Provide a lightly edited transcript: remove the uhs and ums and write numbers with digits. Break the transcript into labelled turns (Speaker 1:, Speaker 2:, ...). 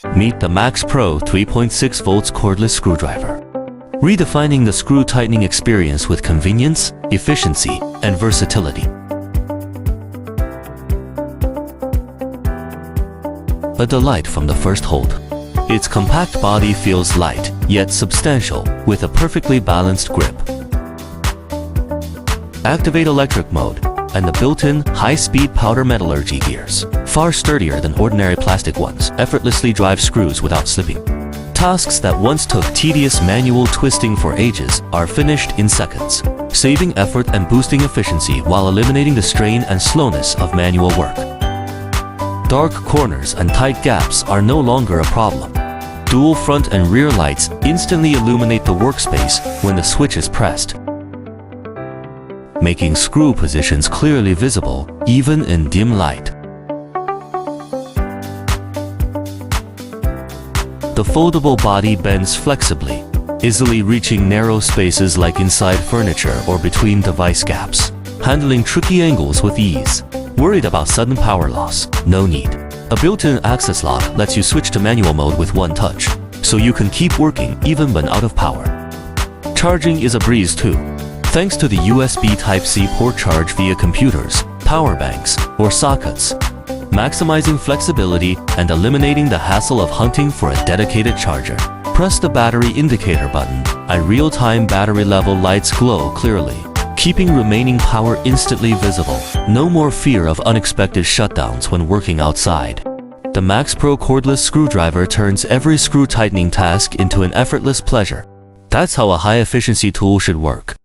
Speaker 1: Meet the MAXPRO 3.6 volts cordless screwdriver. Redefining the screw tightening experience with convenience, efficiency, and versatility. A delight from the first hold. Its compact body feels light, yet substantial, with a perfectly balanced grip. Activate electric mode, and the built-in high-speed powder metallurgy gears, far sturdier than ordinary plastic ones, effortlessly drive screws without slipping. Tasks that once took tedious manual twisting for ages are finished in seconds, saving effort and boosting efficiency while eliminating the strain and slowness of manual work. Dark corners and tight gaps are no longer a problem. Dual front and rear lights instantly illuminate the workspace when the switch is pressed, making screw positions clearly visible even in dim light. The foldable body bends flexibly, easily reaching narrow spaces like inside furniture or between device gaps, handling tricky angles with ease. Worried about sudden power loss? No need. A built-in access lock lets you switch to manual mode with one touch, so you can keep working even when out of power. Charging is a breeze too, thanks to the USB Type-C port charge via computers, power banks, or sockets, maximizing flexibility and eliminating the hassle of hunting for a dedicated charger. Press the battery indicator button, and real-time battery level lights glow clearly, keeping remaining power instantly visible. No more fear of unexpected shutdowns when working outside. The MAXPRO Cordless Screwdriver turns every screw tightening task into an effortless pleasure. That's how a high-efficiency tool should work.